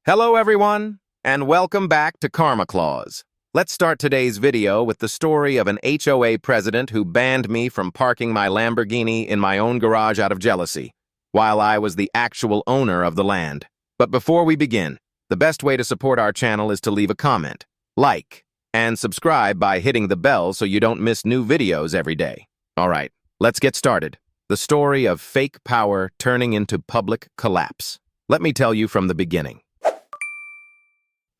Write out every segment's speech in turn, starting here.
Hello everyone, and welcome back to Karma Clause. Let's start today's video with the story of an HOA president who banned me from parking my Lamborghini in my own garage out of jealousy, while I was the actual owner of the land. But before we begin, the best way to support our channel is to leave a comment, like, and subscribe by hitting the bell so you don't miss new videos every day. Alright, let's get started. The story of fake power turning into public collapse. Let me tell you from the beginning.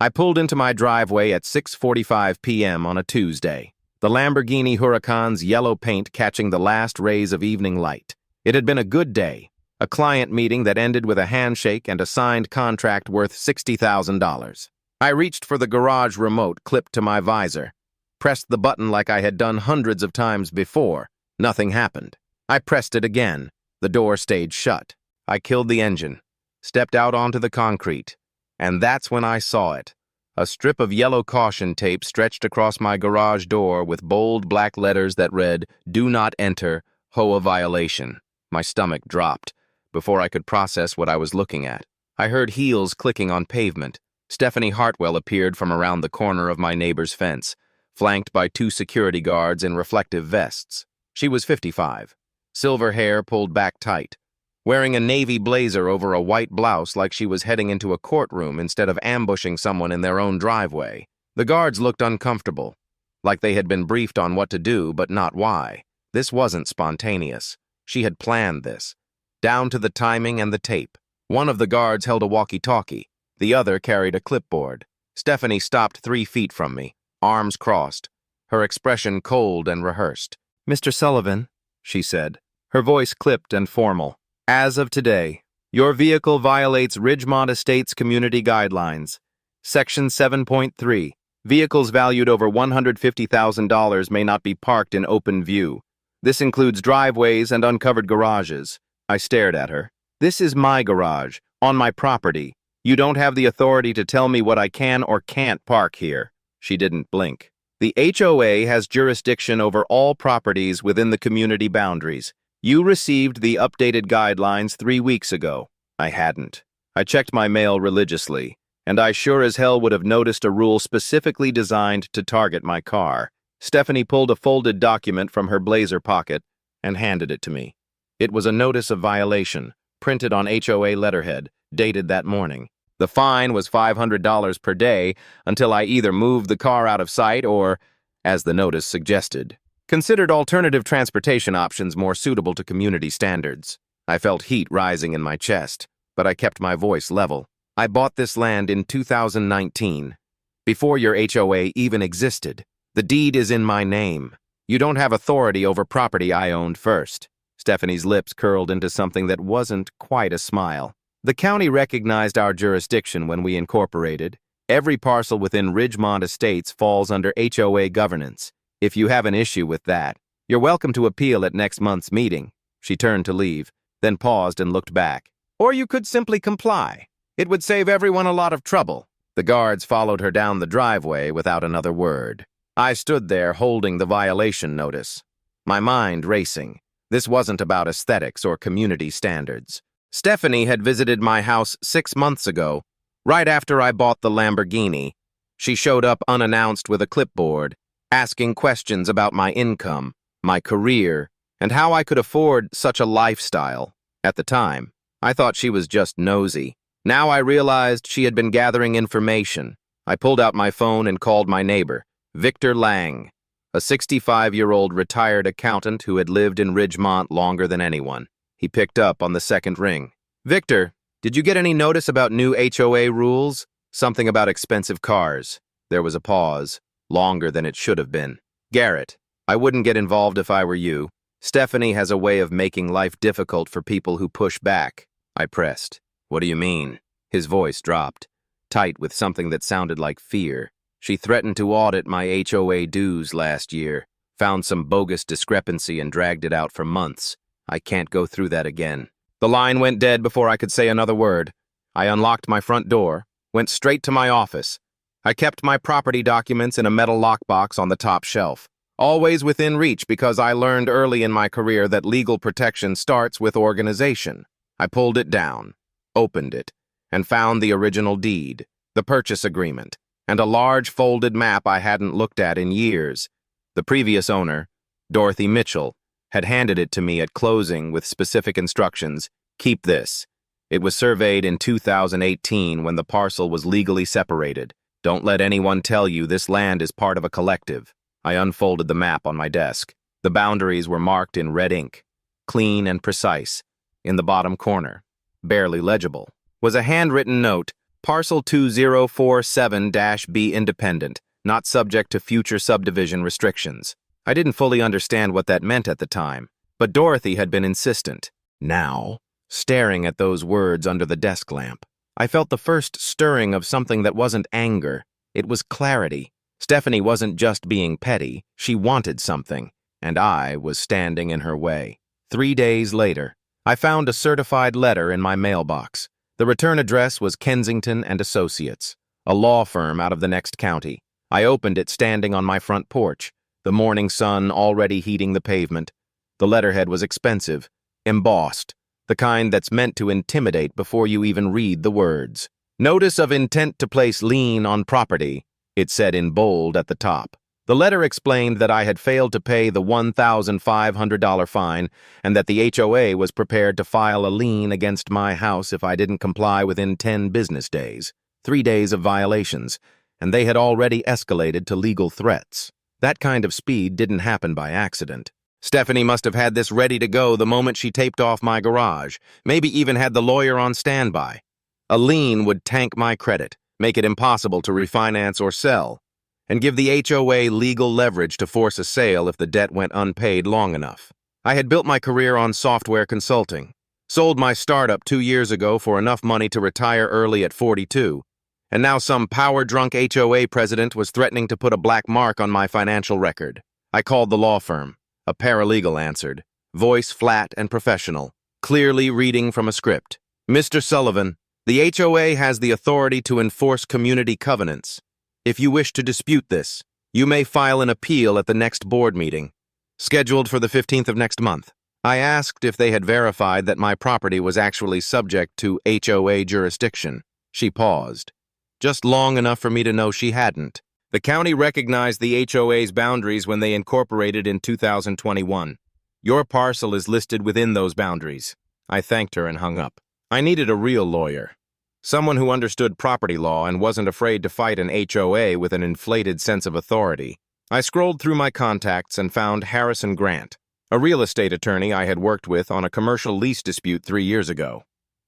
I pulled into my driveway at 6:45 p.m. on a Tuesday, the Lamborghini Huracan's yellow paint catching the last rays of evening light. It had been a good day, a client meeting that ended with a handshake and a signed contract worth $60,000. I reached for the garage remote clipped to my visor, pressed the button like I had done hundreds of times before. Nothing happened. I pressed it again. The door stayed shut. I killed the engine, stepped out onto the concrete, and that's when I saw it. A strip of yellow caution tape stretched across my garage door with bold black letters that read, "Do not enter, HOA violation." My stomach dropped before I could process what I was looking at. I heard heels clicking on pavement. Stephanie Hartwell appeared from around the corner of my neighbor's fence, flanked by two security guards in reflective vests. She was 55. Silver hair pulled back tight, wearing a navy blazer over a white blouse like she was heading into a courtroom instead of ambushing someone in their own driveway. The guards looked uncomfortable, like they had been briefed on what to do but not why. This wasn't spontaneous. She had planned this, down to the timing and the tape. One of the guards held a walkie-talkie. The other carried a clipboard. Stephanie stopped 3 feet from me, arms crossed, her expression cold and rehearsed. "Mr. Sullivan," she said, her voice clipped and formal. "As of today, your vehicle violates Ridgemont Estates Community Guidelines. Section 7.3, vehicles valued over $150,000 may not be parked in open view. This includes driveways and uncovered garages." I stared at her. "This is my garage, on my property. You don't have the authority to tell me what I can or can't park here." She didn't blink. "The HOA has jurisdiction over all properties within the community boundaries. You received the updated guidelines 3 weeks ago." I hadn't. I checked my mail religiously, and I sure as hell would have noticed a rule specifically designed to target my car. Stephanie pulled a folded document from her blazer pocket and handed it to me. It was a notice of violation, printed on HOA letterhead, dated that morning. The fine was $500 per day until I either moved the car out of sight or, as the notice suggested, considered alternative transportation options more suitable to community standards. I felt heat rising in my chest, but I kept my voice level. "I bought this land in 2019, before your HOA even existed. The deed is in my name. You don't have authority over property I owned first." Stephanie's lips curled into something that wasn't quite a smile. "The county recognized our jurisdiction when we incorporated. Every parcel within Ridgemont Estates falls under HOA governance. If you have an issue with that, you're welcome to appeal at next month's meeting." She turned to leave, then paused and looked back. "Or you could simply comply. It would save everyone a lot of trouble." The guards followed her down the driveway without another word. I stood there holding the violation notice, my mind racing. This wasn't about aesthetics or community standards. Stephanie had visited my house 6 months ago, right after I bought the Lamborghini. She showed up unannounced with a clipboard, asking questions about my income, my career, and how I could afford such a lifestyle. At the time, I thought she was just nosy. Now I realized she had been gathering information. I pulled out my phone and called my neighbor, Victor Lang, a 65-year-old retired accountant who had lived in Ridgemont longer than anyone. He picked up on the second ring. "Victor, did you get any notice about new HOA rules? Something about expensive cars." There was a pause, longer than it should have been. "Garrett, I wouldn't get involved if I were you. Stephanie has a way of making life difficult for people who push back." I pressed. "What do you mean?" His voice dropped, tight with something that sounded like fear. "She threatened to audit my HOA dues last year, found some bogus discrepancy and dragged it out for months. I can't go through that again." The line went dead before I could say another word. I unlocked my front door, went straight to my office. I kept my property documents in a metal lockbox on the top shelf, always within reach because I learned early in my career that legal protection starts with organization. I pulled it down, opened it, and found the original deed, the purchase agreement, and a large folded map I hadn't looked at in years. The previous owner, Dorothy Mitchell, had handed it to me at closing with specific instructions: keep this. It was surveyed in 2018 when the parcel was legally separated. Don't let anyone tell you this land is part of a collective. I unfolded the map on my desk. The boundaries were marked in red ink, clean and precise. In the bottom corner, barely legible, was a handwritten note: Parcel 2047-B independent, not subject to future subdivision restrictions. I didn't fully understand what that meant at the time, but Dorothy had been insistent. Now, staring at those words under the desk lamp, I felt the first stirring of something that wasn't anger. It was clarity. Stephanie wasn't just being petty, she wanted something, and I was standing in her way. 3 days later, I found a certified letter in my mailbox. The return address was Kensington and Associates, a law firm out of the next county. I opened it standing on my front porch, the morning sun already heating the pavement. The letterhead was expensive, embossed, the kind that's meant to intimidate before you even read the words. Notice of intent to place lien on property, it said in bold at the top. The letter explained that I had failed to pay the $1,500 fine and that the HOA was prepared to file a lien against my house if I didn't comply within 10 business days. 3 days of violations, and they had already escalated to legal threats. That kind of speed didn't happen by accident. Stephanie must have had this ready to go the moment she taped off my garage, maybe even had the lawyer on standby. A lien would tank my credit, make it impossible to refinance or sell, and give the HOA legal leverage to force a sale if the debt went unpaid long enough. I had built my career on software consulting, sold my startup 2 years ago for enough money to retire early at 42, and now some power-drunk HOA president was threatening to put a black mark on my financial record. I called the law firm. A paralegal answered, voice flat and professional, clearly reading from a script. Mr. Sullivan, the HOA has the authority to enforce community covenants. If you wish to dispute this, you may file an appeal at the next board meeting, scheduled for the 15th of next month. I asked if they had verified that my property was actually subject to HOA jurisdiction. She paused, just long enough for me to know she hadn't. The county recognized the HOA's boundaries when they incorporated in 2021. Your parcel is listed within those boundaries. I thanked her and hung up. I needed a real lawyer, someone who understood property law and wasn't afraid to fight an HOA with an inflated sense of authority. I scrolled through my contacts and found Harrison Grant, a real estate attorney I had worked with on a commercial lease dispute 3 years ago.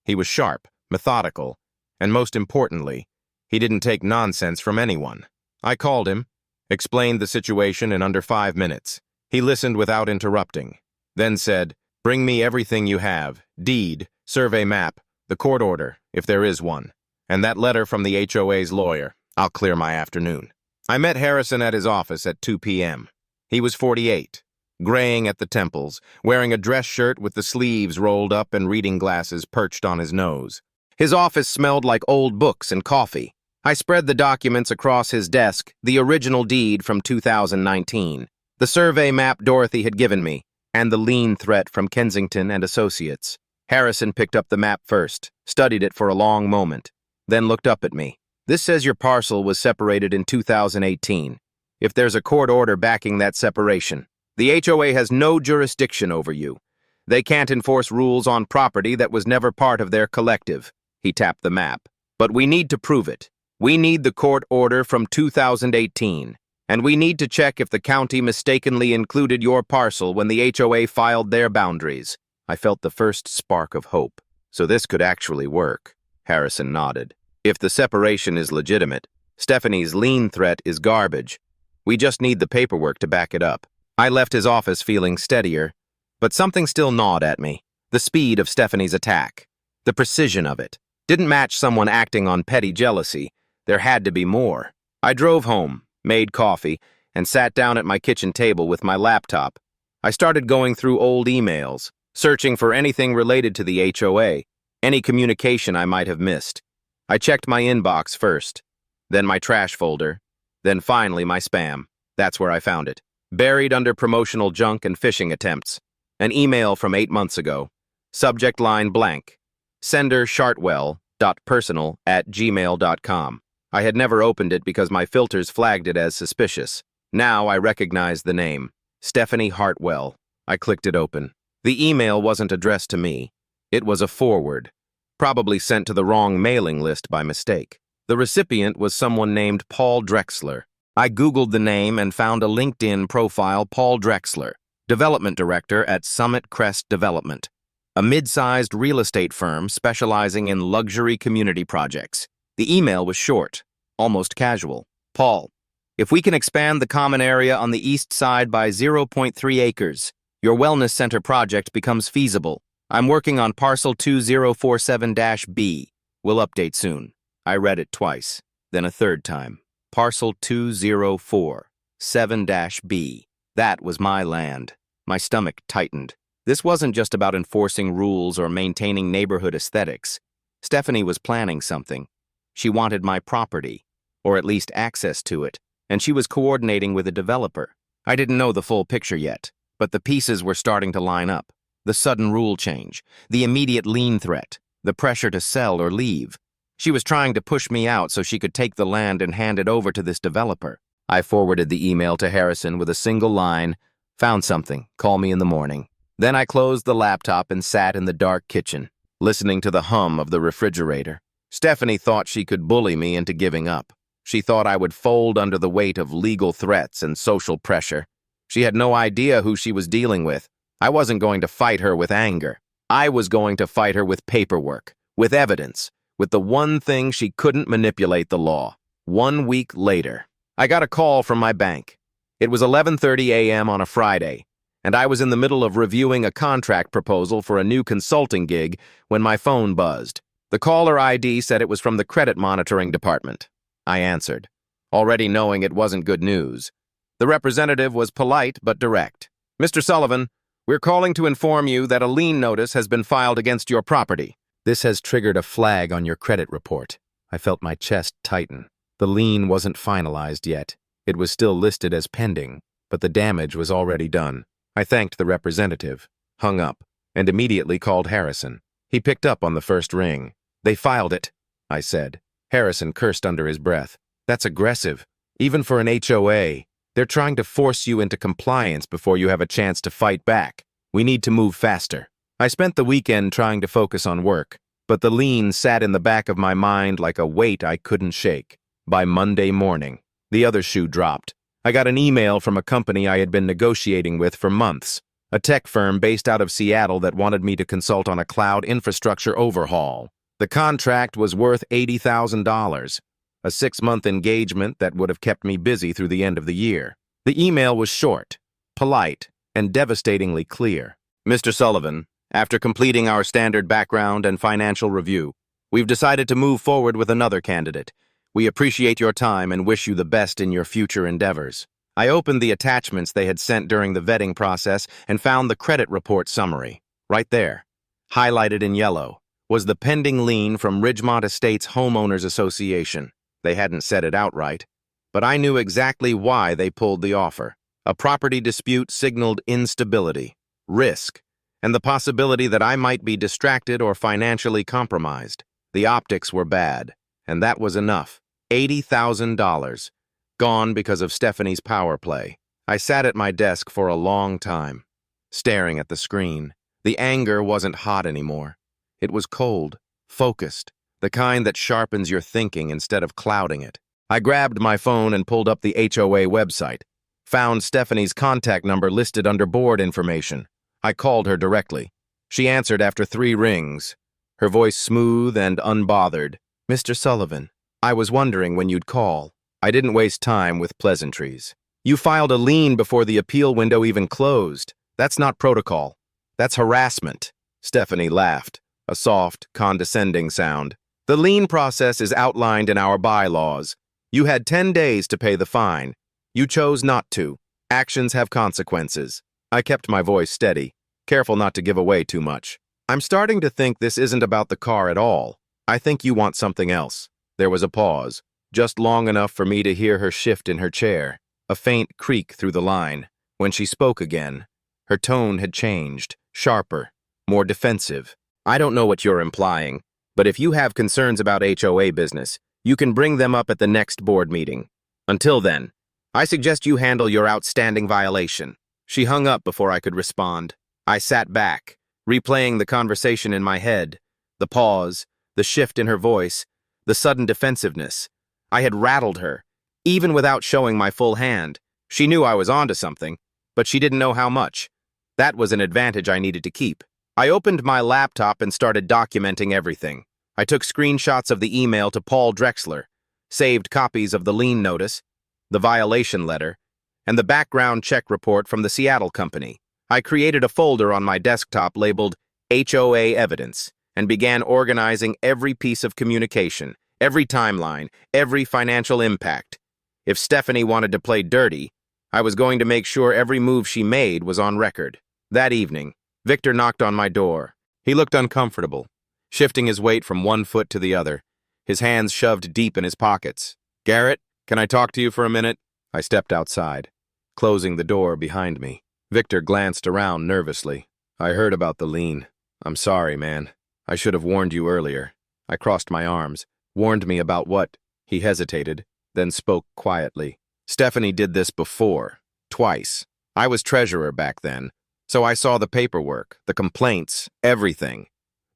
He was sharp, methodical, and most importantly, he didn't take nonsense from anyone. I called him, explained the situation in under 5 minutes. He listened without interrupting, then said, bring me everything you have, deed, survey map, the court order, if there is one, and that letter from the HOA's lawyer. I'll clear my afternoon. I met Harrison at his office at 2 p.m. He was 48, graying at the temples, wearing a dress shirt with the sleeves rolled up and reading glasses perched on his nose. His office smelled like old books and coffee. I spread the documents across his desk, the original deed from 2019, the survey map Dorothy had given me, and the lien threat from Kensington and Associates. Harrison picked up the map first, studied it for a long moment, then looked up at me. This says your parcel was separated in 2018. If there's a court order backing that separation, the HOA has no jurisdiction over you. They can't enforce rules on property that was never part of their collective. He tapped the map. But we need to prove it. We need the court order from 2018, and we need to check if the county mistakenly included your parcel when the HOA filed their boundaries. I felt the first spark of hope. So this could actually work. Harrison nodded. If the separation is legitimate, Stephanie's lien threat is garbage. We just need the paperwork to back it up. I left his office feeling steadier, but something still gnawed at me. The speed of Stephanie's attack, the precision of it, didn't match someone acting on petty jealousy. There had to be more. I drove home, made coffee, and sat down at my kitchen table with my laptop. I started going through old emails, searching for anything related to the HOA, any communication I might have missed. I checked my inbox first, then my trash folder, then finally my spam. That's where I found it. Buried under promotional junk and phishing attempts. An email from 8 months ago. Subject line blank. Sender Shartwell, stephanie.personal@gmail.com. I had never opened it because my filters flagged it as suspicious. Now I recognized the name. Stephanie Hartwell. I clicked it open. The email wasn't addressed to me. It was a forward, probably sent to the wrong mailing list by mistake. The recipient was someone named Paul Drexler. I Googled the name and found a LinkedIn profile, Paul Drexler, Development Director at Summit Crest Development, a mid-sized real estate firm specializing in luxury community projects. The email was short, almost casual. Paul, if we can expand the common area on the east side by 0.3 acres, your wellness center project becomes feasible. I'm working on parcel 2047-B. We'll update soon. I read it twice, then a third time. Parcel 2047-B. That was my land. My stomach tightened. This wasn't just about enforcing rules or maintaining neighborhood aesthetics. Stephanie was planning something. She wanted my property, or at least access to it, and she was coordinating with a developer. I didn't know the full picture yet, but the pieces were starting to line up. The sudden rule change, the immediate lien threat, the pressure to sell or leave. She was trying to push me out so she could take the land and hand it over to this developer. I forwarded the email to Harrison with a single line, "Found something, call me in the morning." Then I closed the laptop and sat in the dark kitchen, listening to the hum of the refrigerator. Stephanie thought she could bully me into giving up. She thought I would fold under the weight of legal threats and social pressure. She had no idea who she was dealing with. I wasn't going to fight her with anger. I was going to fight her with paperwork, with evidence, with the one thing she couldn't manipulate: the law. 1 week later, I got a call from my bank. It was 11:30 a.m. on a Friday, and I was in the middle of reviewing a contract proposal for a new consulting gig when my phone buzzed. The caller ID said it was from the credit monitoring department. I answered, already knowing it wasn't good news. The representative was polite but direct. "Mr. Sullivan, we're calling to inform you that a lien notice has been filed against your property. This has triggered a flag on your credit report." I felt my chest tighten. The lien wasn't finalized yet. It was still listed as pending, but the damage was already done. I thanked the representative, hung up, and immediately called Harrison. He picked up on the first ring. "They filed it," I said. Harrison cursed under his breath. "That's aggressive. Even for an HOA. They're trying to force you into compliance before you have a chance to fight back. We need to move faster." I spent the weekend trying to focus on work, but the lien sat in the back of my mind like a weight I couldn't shake. By Monday morning, the other shoe dropped. I got an email from a company I had been negotiating with for months, a tech firm based out of Seattle that wanted me to consult on a cloud infrastructure overhaul. The contract was worth $80,000, a 6-month engagement that would have kept me busy through the end of the year. The email was short, polite, and devastatingly clear. "Mr. Sullivan, after completing our standard background and financial review, we've decided to move forward with another candidate. We appreciate your time and wish you the best in your future endeavors." I opened the attachments they had sent during the vetting process and found the credit report summary. Right there, highlighted in yellow, was the pending lien from Ridgemont Estates Homeowners Association. They hadn't said it outright, but I knew exactly why they pulled the offer. A property dispute signaled instability, risk, and the possibility that I might be distracted or financially compromised. The optics were bad, and that was enough. $80,000, gone because of Stephanie's power play. I sat at my desk for a long time, staring at the screen. The anger wasn't hot anymore. It was cold, focused, the kind that sharpens your thinking instead of clouding it. I grabbed my phone and pulled up the HOA website, found Stephanie's contact number listed under board information. I called her directly. She answered after 3 rings, her voice smooth and unbothered. "Mr. Sullivan, I was wondering when you'd call." I didn't waste time with pleasantries. "You filed a lien before the appeal window even closed. That's not protocol. That's harassment." Stephanie laughed, a soft, condescending sound. "The lien process is outlined in our bylaws. You had 10 days to pay the fine. You chose not to. Actions have consequences." I kept my voice steady, careful not to give away too much. "I'm starting to think this isn't about the car at all. I think you want something else." There was a pause, just long enough for me to hear her shift in her chair, a faint creak through the line. When she spoke again, her tone had changed, sharper, more defensive. "I don't know what you're implying, But if you have concerns about HOA business, you can bring them up at the next board meeting. Until then, I suggest you handle your outstanding violation." She hung up before I could respond. I sat back, replaying the conversation in my head, the pause, the shift in her voice, the sudden defensiveness. I had rattled her, even without showing my full hand. She knew I was onto something, but she didn't know how much. That was an advantage I needed to keep. I opened my laptop and started documenting everything. I took screenshots of the email to Paul Drexler, saved copies of the lien notice, the violation letter, and the background check report from the Seattle company. I created a folder on my desktop labeled HOA Evidence and began organizing every piece of communication, every timeline, every financial impact. If Stephanie wanted to play dirty, I was going to make sure every move she made was on record. That evening, Victor knocked on my door. He looked uncomfortable, shifting his weight from one foot to the other, his hands shoved deep in his pockets. "Garrett, can I talk to you for a minute?" I stepped outside, closing the door behind me. Victor glanced around nervously. "I heard about the lien. I'm sorry, man. I should have warned you earlier." I crossed my arms. "Warned me about what?" He hesitated, then spoke quietly. "Stephanie did this before, twice. I was treasurer back then, so I saw the paperwork, the complaints, everything.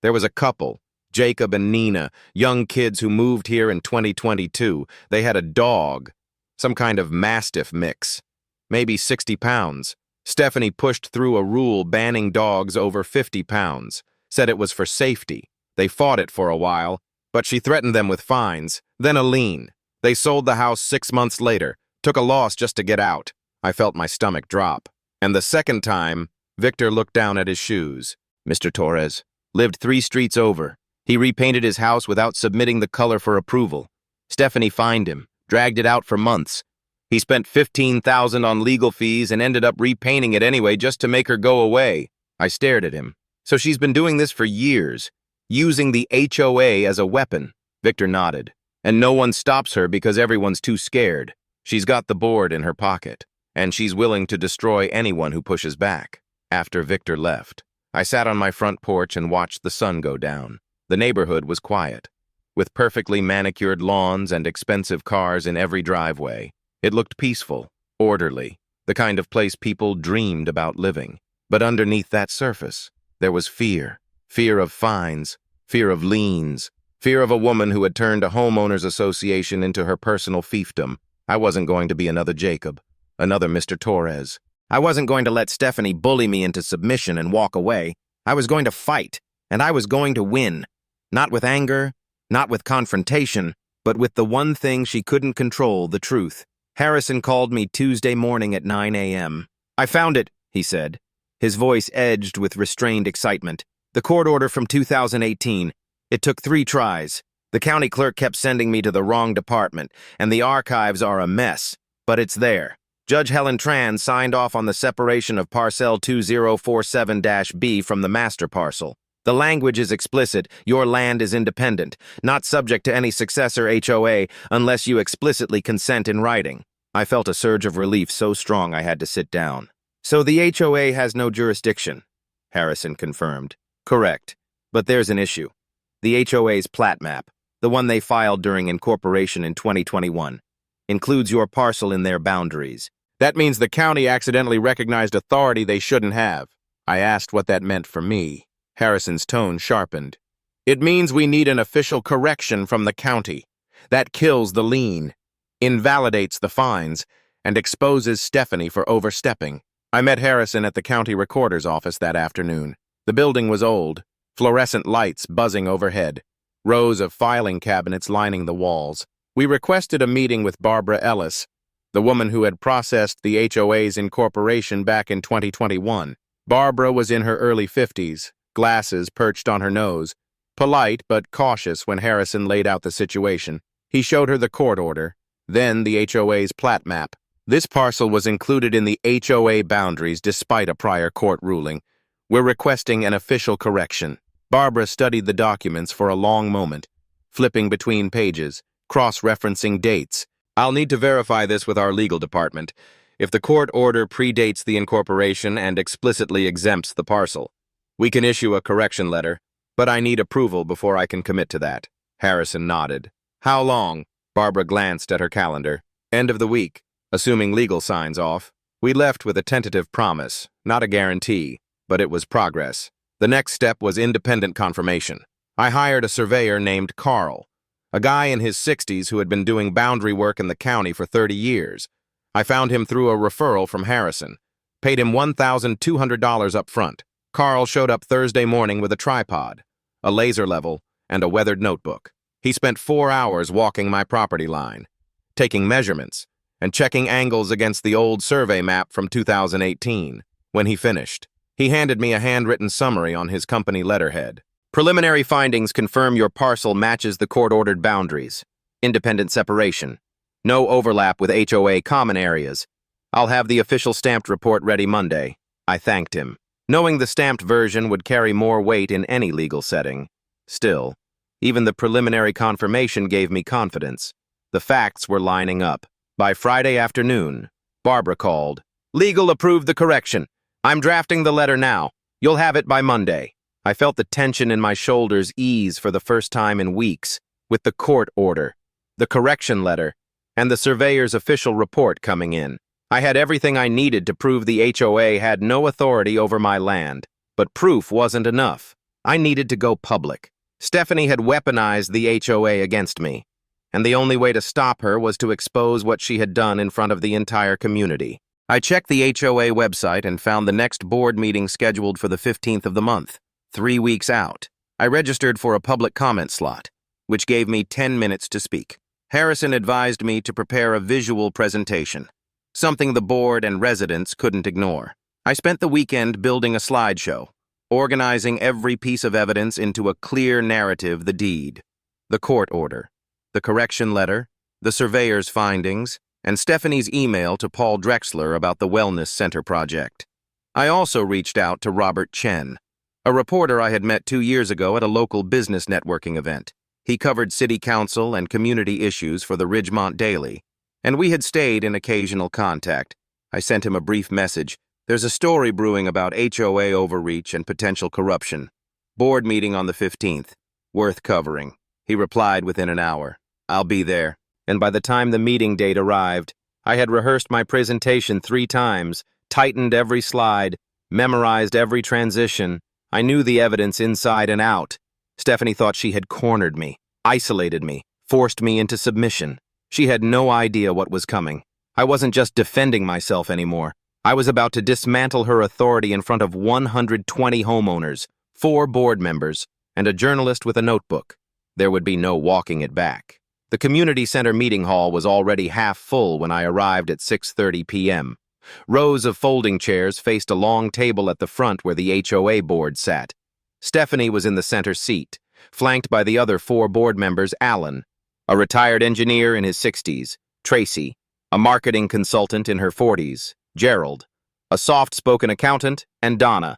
There was a couple, Jacob and Nina, young kids who moved here in 2022. They had a dog, some kind of mastiff mix, maybe 60 pounds. Stephanie pushed through a rule banning dogs over 50 pounds, said it was for safety. They fought it for a while, but she threatened them with fines, then a lien. They sold the house 6 months later, took a loss just to get out." I felt my stomach drop. "And the second time," Victor looked down at his shoes. "Mr. Torres lived 3 streets over. He repainted his house without submitting the color for approval. Stephanie fined him, dragged it out for months. He spent $15,000 on legal fees and ended up repainting it anyway just to make her go away." I stared at him. "So she's been doing this for years, using the HOA as a weapon." Victor nodded. "And no one stops her because everyone's too scared. She's got the board in her pocket, and she's willing to destroy anyone who pushes back." After Victor left, I sat on my front porch and watched the sun go down. The neighborhood was quiet, with perfectly manicured lawns and expensive cars in every driveway. It looked peaceful, orderly, the kind of place people dreamed about living. But underneath that surface, there was fear. Fear of fines, fear of liens, fear of a woman who had turned a homeowners association into her personal fiefdom. I wasn't going to be another Jacob, another Mr. Torres. I wasn't going to let Stephanie bully me into submission and walk away. I was going to fight, and I was going to win. Not with anger, not with confrontation, but with the one thing she couldn't control, the truth. Harrison called me Tuesday morning at 9 a.m. "I found it," he said, his voice edged with restrained excitement. "The court order from 2018. It took 3 tries. The county clerk kept sending me to the wrong department, and the archives are a mess. But it's there. Judge Helen Tran signed off on the separation of Parcel 2047-B from the master parcel. The language is explicit. Your land is independent, not subject to any successor HOA unless you explicitly consent in writing." I felt a surge of relief so strong I had to sit down. "So the HOA has no jurisdiction," Harrison confirmed. "Correct. But there's an issue. The HOA's plat map, the one they filed during incorporation in 2021, includes your parcel in their boundaries. That means the county accidentally recognized authority they shouldn't have." I asked what that meant for me. Harrison's tone sharpened. "It means we need an official correction from the county. That kills the lien, invalidates the fines, and exposes Stephanie for overstepping." I met Harrison at the county recorder's office that afternoon. The building was old, fluorescent lights buzzing overhead, rows of filing cabinets lining the walls. We requested a meeting with Barbara Ellis, the woman who had processed the HOA's incorporation back in 2021. Barbara was in her early 50s, glasses perched on her nose, polite but cautious when Harrison laid out the situation. He showed her the court order, then the HOA's plat map. This parcel was included in the HOA boundaries despite a prior court ruling. "We're requesting an official correction." Barbara studied the documents for a long moment, flipping between pages, cross-referencing dates. "I'll need to verify this with our legal department. If the court order predates the incorporation and explicitly exempts the parcel, we can issue a correction letter. But I need approval before I can commit to that. Harrison nodded. How long? Barbara glanced at her calendar. End of the week, assuming legal signs off. We left with a tentative promise, not a guarantee, but it was progress. The next step was independent confirmation. I hired a surveyor named Carl, a guy in his 60s who had been doing boundary work in the county for 30 years. I found him through a referral from Harrison, paid him $1,200 up front. Carl showed up Thursday morning with a tripod, a laser level, and a weathered notebook. He spent 4 hours walking my property line, taking measurements, and checking angles against the old survey map from 2018. When he finished, he handed me a handwritten summary on his company letterhead. Preliminary findings confirm your parcel matches the court-ordered boundaries. Independent separation. No overlap with HOA common areas. I'll have the official stamped report ready Monday. I thanked him, knowing the stamped version would carry more weight in any legal setting. Still, even the preliminary confirmation gave me confidence. The facts were lining up. By Friday afternoon, Barbara called. Legal approved the correction. I'm drafting the letter now. You'll have it by Monday. I felt the tension in my shoulders ease for the first time in weeks, with the court order, the correction letter, and the surveyor's official report coming in. I had everything I needed to prove the HOA had no authority over my land, but proof wasn't enough. I needed to go public. Stephanie had weaponized the HOA against me, and the only way to stop her was to expose what she had done in front of the entire community. I checked the HOA website and found the next board meeting scheduled for the 15th of the month. 3 weeks out. I registered for a public comment slot, which gave me 10 minutes to speak. Harrison advised me to prepare a visual presentation, something the board and residents couldn't ignore. I spent the weekend building a slideshow, organizing every piece of evidence into a clear narrative: the deed, the court order, the correction letter, the surveyor's findings, and Stephanie's email to Paul Drexler about the Wellness Center project. I also reached out to Robert Chen, a reporter I had met 2 years ago at a local business networking event. He covered city council and community issues for the Ridgemont Daily, and we had stayed in occasional contact. I sent him a brief message. There's a story brewing about HOA overreach and potential corruption. Board meeting on the 15th. Worth covering. He replied within an hour. I'll be there. And by the time the meeting date arrived, I had rehearsed my presentation 3 times, tightened every slide, memorized every transition. I knew the evidence inside and out. Stephanie thought she had cornered me, isolated me, forced me into submission. She had no idea what was coming. I wasn't just defending myself anymore. I was about to dismantle her authority in front of 120 homeowners, 4 board members, and a journalist with a notebook. There would be no walking it back. The community center meeting hall was already half full when I arrived at 6:30 p.m. Rows of folding chairs faced a long table at the front where the HOA board sat. Stephanie was in the center seat, flanked by the other 4 board members: Alan, a retired engineer in his 60s, Tracy, a marketing consultant in her 40s, Gerald, a soft-spoken accountant, and Donna,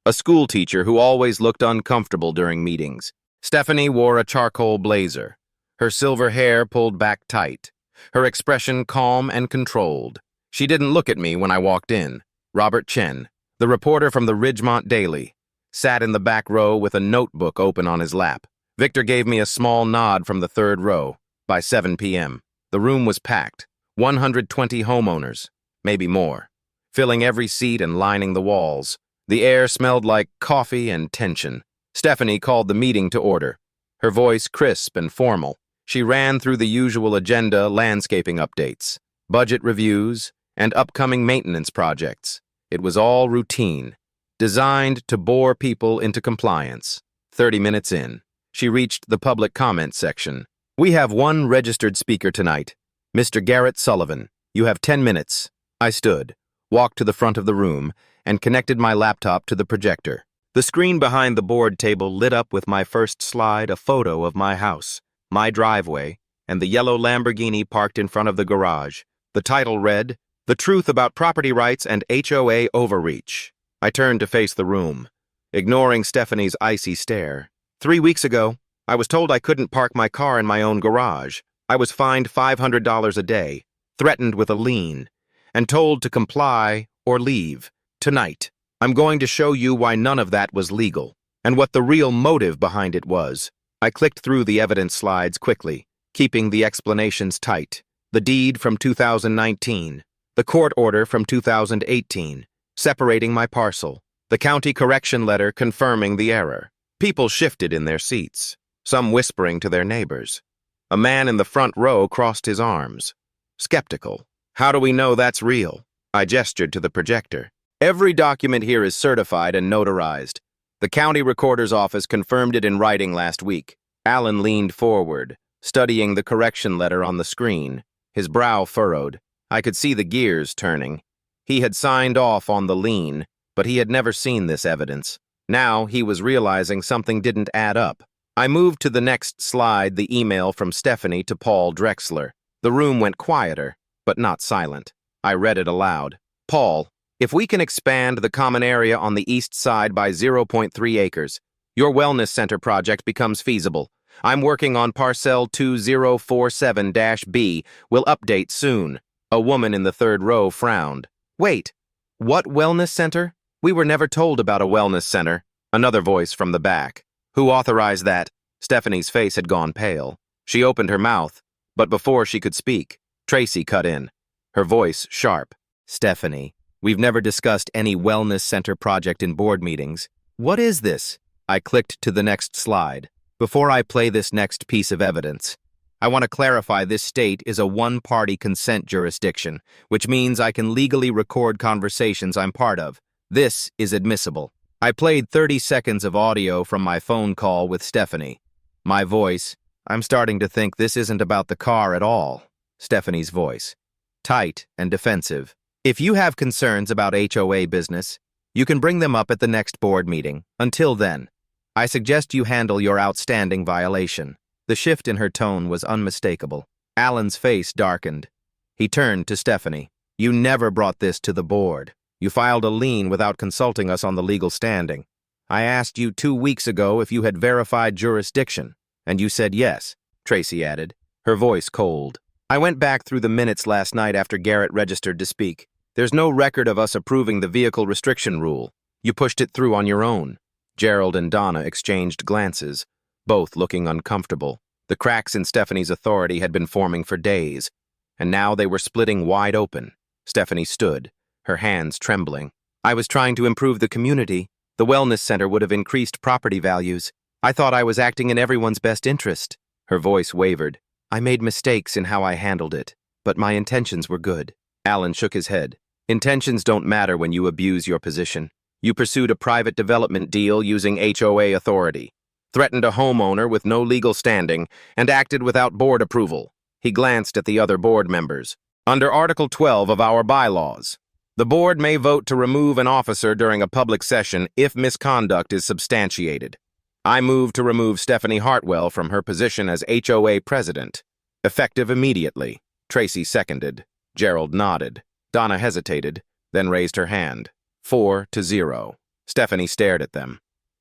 a school teacher who always looked uncomfortable during meetings. Stephanie wore a charcoal blazer, her silver hair pulled back tight, her expression calm and controlled. She didn't look at me when I walked in. Robert Chen, the reporter from the Ridgemont Daily, sat in the back row with a notebook open on his lap. Victor gave me a small nod from the 3rd row. By 7 p.m., the room was packed. 120 homeowners, maybe more, filling every seat and lining the walls. The air smelled like coffee and tension. Stephanie called the meeting to order, her voice crisp and formal. She ran through the usual agenda: landscaping updates, budget reviews, and upcoming maintenance projects. It was all routine, designed to bore people into compliance. 30 minutes in, she reached the public comment section. We have one registered speaker tonight, Mr. Garrett Sullivan. You have 10 minutes. I stood, walked to the front of the room, and connected my laptop to the projector. The screen behind the board table lit up with my first slide, a photo of my house, my driveway, and the yellow Lamborghini parked in front of the garage. The title read, "The Truth About Property Rights and HOA Overreach." I turned to face the room, ignoring Stephanie's icy stare. 3 weeks ago, I was told I couldn't park my car in my own garage. I was fined $500 a day, threatened with a lien, and told to comply or leave. Tonight, I'm going to show you why none of that was legal. and what the real motive behind it was. I clicked through the evidence slides quickly, keeping the explanations tight. The deed from 2019, the court order from 2018, separating my parcel, the county correction letter confirming the error. People shifted in their seats, some whispering to their neighbors. A man in the front row crossed his arms, skeptical. How do we know that's real? I gestured to the projector. Every document here is certified and notarized. The county recorder's office confirmed it in writing last week. Alan leaned forward, studying the correction letter on the screen, his brow furrowed. I could see the gears turning. He had signed off on the lien, but he had never seen this evidence. Now he was realizing something didn't add up. I moved to the next slide, the email from Stephanie to Paul Drexler. The room went quieter, but not silent. I read it aloud. Paul, if we can expand the common area on the east side by 0.3 acres, your wellness center project becomes feasible. I'm working on parcel 2047-B. Will update soon. A woman in the third row frowned. Wait, what wellness center? We were never told about a wellness center. Another voice from the back. Who authorized that? Stephanie's face had gone pale. She opened her mouth, but before she could speak, Tracy cut in, her voice sharp. Stephanie, we've never discussed any wellness center project in board meetings. What is this? I clicked to the next slide. Before I play this next piece of evidence, I want to clarify this state is a one-party consent jurisdiction, which means I can legally record conversations I'm part of. This is admissible. I played 30 seconds of audio from my phone call with Stephanie. My voice, I'm starting to think this isn't about the car at all. Stephanie's voice, tight and defensive. If you have concerns about HOA business, you can bring them up at the next board meeting. Until then, I suggest you handle your outstanding violation. The shift in her tone was unmistakable. Alan's face darkened. He turned to Stephanie. You never brought this to the board. You filed a lien without consulting us on the legal standing. I asked you 2 weeks ago if you had verified jurisdiction, and you said yes, Tracy added, her voice cold. I went back through the minutes last night after Garrett registered to speak. There's no record of us approving the vehicle restriction rule. You pushed it through on your own. Gerald and Donna exchanged glances, both looking uncomfortable. The cracks in Stephanie's authority had been forming for days, and now they were splitting wide open. Stephanie stood, her hands trembling. I was trying to improve the community. The wellness center would have increased property values. I thought I was acting in everyone's best interest. Her voice wavered. I made mistakes in how I handled it, but my intentions were good. Alan shook his head. Intentions don't matter when you abuse your position. You pursued a private development deal using HOA authority, threatened a homeowner with no legal standing, and acted without board approval. He glanced at the other board members. Under Article 12 of our bylaws, the board may vote to remove an officer during a public session if misconduct is substantiated. I move to remove Stephanie Hartwell from her position as HOA president, effective immediately. Tracy seconded. Gerald nodded. Donna hesitated, then raised her hand. 4-0. Stephanie stared at them,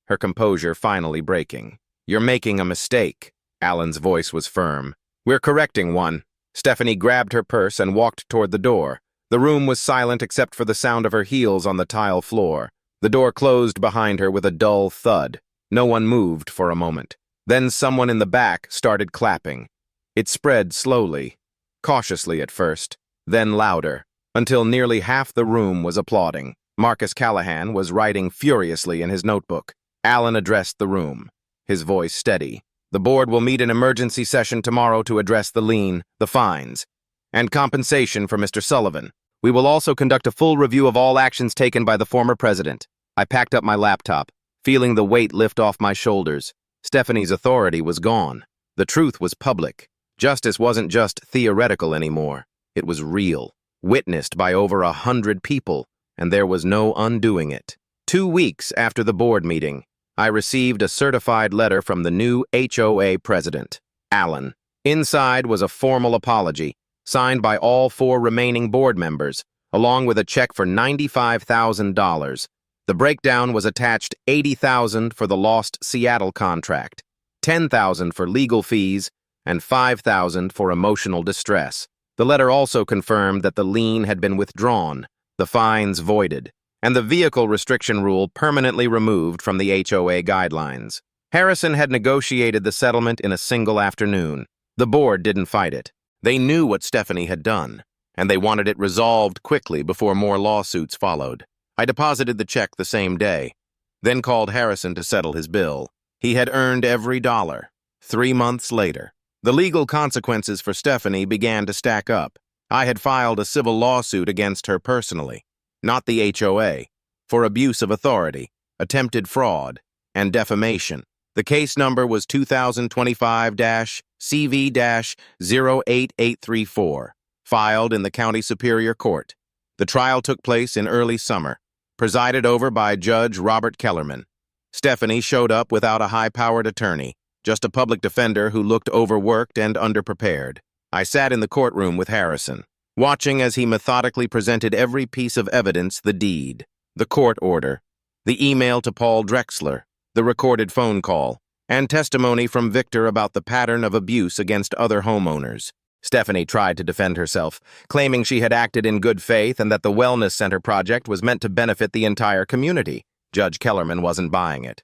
her composure finally breaking. You're making a mistake. Alan's voice was firm. We're correcting one. Stephanie grabbed her purse and walked toward the door. The room was silent except for the sound of her heels on the tile floor. The door closed behind her with a dull thud. No one moved for a moment. Then someone in the back started clapping. It spread slowly, cautiously at first, then louder, until nearly half the room was applauding. Marcus Callahan was writing furiously in his notebook. Alan addressed the room, his voice steady. The board will meet in emergency session tomorrow to address the lien, the fines, and compensation for Mr. Sullivan. We will also conduct a full review of all actions taken by the former president. I packed up my laptop, feeling the weight lift off my shoulders. Stephanie's authority was gone. The truth was public. Justice wasn't just theoretical anymore. It was real, witnessed by over 100 people, and there was no undoing it. 2 weeks after the board meeting, I received a certified letter from the new HOA president, Alan. Inside was a formal apology, signed by all 4 remaining board members, along with a check for $95,000. The breakdown was attached: $80,000 for the lost Seattle contract, $10,000 for legal fees, and $5,000 for emotional distress. The letter also confirmed that the lien had been withdrawn, the fines voided, and the vehicle restriction rule permanently removed from the HOA guidelines. Harrison had negotiated the settlement in a single afternoon. The board didn't fight it. They knew what Stephanie had done, and they wanted it resolved quickly before more lawsuits followed. I deposited the check the same day, then called Harrison to settle his bill. He had earned every dollar. 3 months later, the legal consequences for Stephanie began to stack up. I had filed a civil lawsuit against her personally, not the HOA, for abuse of authority, attempted fraud, and defamation. The case number was 2025-CV-08834, filed in the County Superior Court. The trial took place in early summer, presided over by Judge Robert Kellerman. Stephanie showed up without a high-powered attorney, just a public defender who looked overworked and underprepared. I sat in the courtroom with Harrison, watching as he methodically presented every piece of evidence: the deed, the court order, the email to Paul Drexler, the recorded phone call, and testimony from Victor about the pattern of abuse against other homeowners. Stephanie tried to defend herself, claiming she had acted in good faith and that the wellness center project was meant to benefit the entire community. Judge Kellerman wasn't buying it.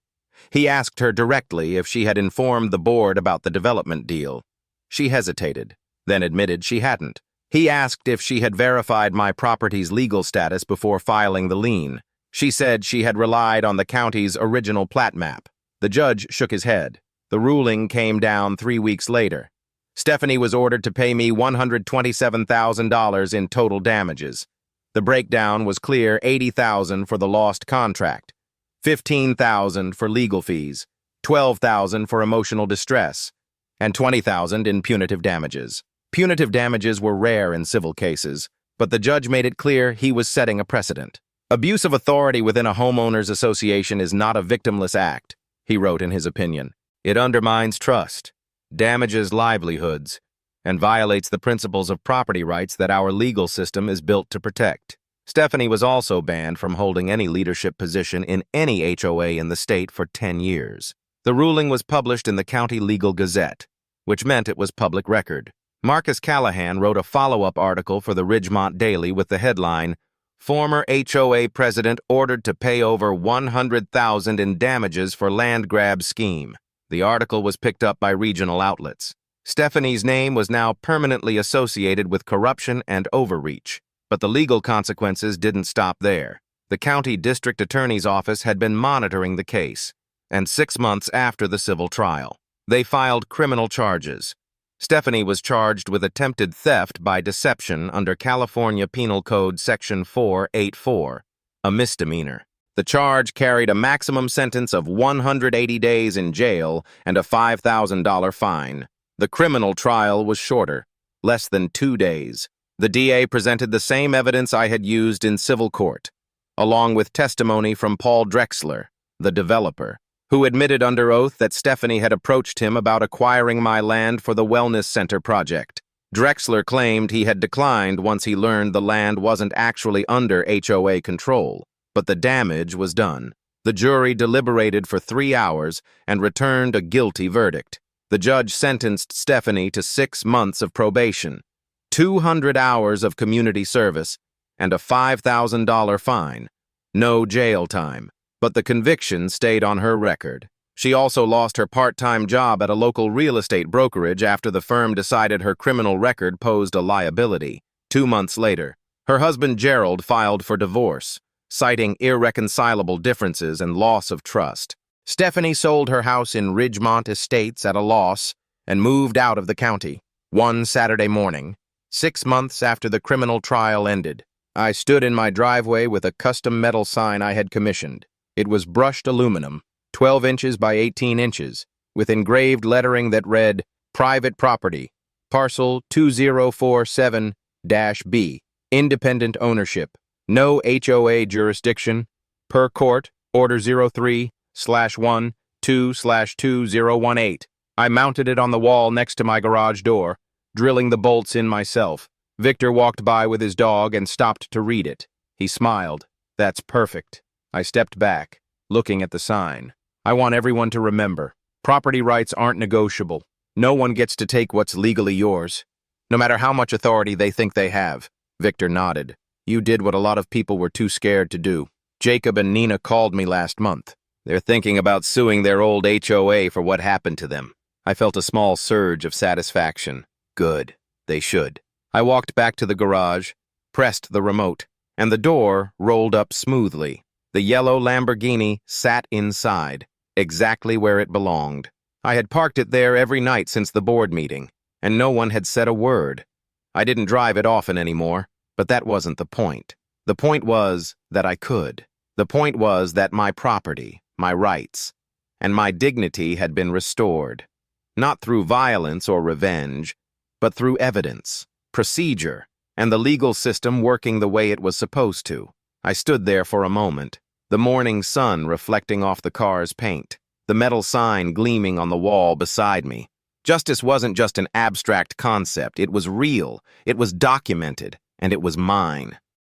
He asked her directly if she had informed the board about the development deal. She hesitated, then admitted she hadn't. He asked if she had verified my property's legal status before filing the lien. She said she had relied on the county's original plat map. The judge shook his head. The ruling came down 3 weeks later. Stephanie was ordered to pay me $127,000 in total damages. The breakdown was clear: $80,000 for the lost contract, $15,000 for legal fees, $12,000 for emotional distress, and $20,000 in punitive damages. Punitive damages were rare in civil cases, but the judge made it clear he was setting a precedent. Abuse of authority within a homeowners association is not a victimless act, he wrote in his opinion. It undermines trust, damages livelihoods, and violates the principles of property rights that our legal system is built to protect. Stephanie was also banned from holding any leadership position in any HOA in the state for 10 years. The ruling was published in the County Legal Gazette, which meant it was public record. Marcus Callahan wrote a follow-up article for the Ridgemont Daily with the headline, "Former HOA President Ordered to Pay Over $100,000 in Damages for Land Grab Scheme." The article was picked up by regional outlets. Stephanie's name was now permanently associated with corruption and overreach. But the legal consequences didn't stop there. The county district attorney's office had been monitoring the case, and 6 months after the civil trial, they filed criminal charges. Stephanie was charged with attempted theft by deception under California Penal Code Section 484, a misdemeanor. The charge carried a maximum sentence of 180 days in jail and a $5,000 fine. The criminal trial was shorter, less than 2 days. The DA presented the same evidence I had used in civil court, along with testimony from Paul Drexler, the developer, who admitted under oath that Stephanie had approached him about acquiring my land for the wellness center project. Drexler claimed he had declined once he learned the land wasn't actually under HOA control, but the damage was done. The jury deliberated for 3 hours and returned a guilty verdict. The judge sentenced Stephanie to 6 months of probation, 200 hours of community service, and a $5,000 fine. No jail time, but the conviction stayed on her record. She also lost her part-time job at a local real estate brokerage after the firm decided her criminal record posed a liability. 2 months later, her husband Gerald filed for divorce, citing irreconcilable differences and loss of trust. Stephanie sold her house in Ridgemont Estates at a loss and moved out of the county. One Saturday morning, 6 months after the criminal trial ended, I stood in my driveway with a custom metal sign I had commissioned. It was brushed aluminum, 12 inches by 18 inches, with engraved lettering that read, "Private Property, Parcel 2047-B, Independent Ownership, No HOA Jurisdiction, Per Court, Order 03/1/2/2018. I mounted it on the wall next to my garage door, drilling the bolts in myself. Victor walked by with his dog and stopped to read it. He smiled. "That's perfect." I stepped back, looking at the sign. "I want everyone to remember, property rights aren't negotiable. No one gets to take what's legally yours, no matter how much authority they think they have." Victor nodded. "You did what a lot of people were too scared to do." Jacob and Nina called me last month. They're thinking about suing their old HOA for what happened to them. I felt a small surge of satisfaction. Good. They should. I walked back to the garage, pressed the remote, and the door rolled up smoothly. The yellow Lamborghini sat inside, exactly where it belonged. I had parked it there every night since the board meeting, and no one had said a word. I didn't drive it often anymore, but that wasn't the point. The point was that I could. The point was that my property, my rights, and my dignity had been restored. Not through violence or revenge, but through evidence, procedure, and the legal system working the way it was supposed to. I stood there for a moment, the morning sun reflecting off the car's paint, the metal sign gleaming on the wall beside me. Justice wasn't just an abstract concept. It was real, it was documented, and it was mine.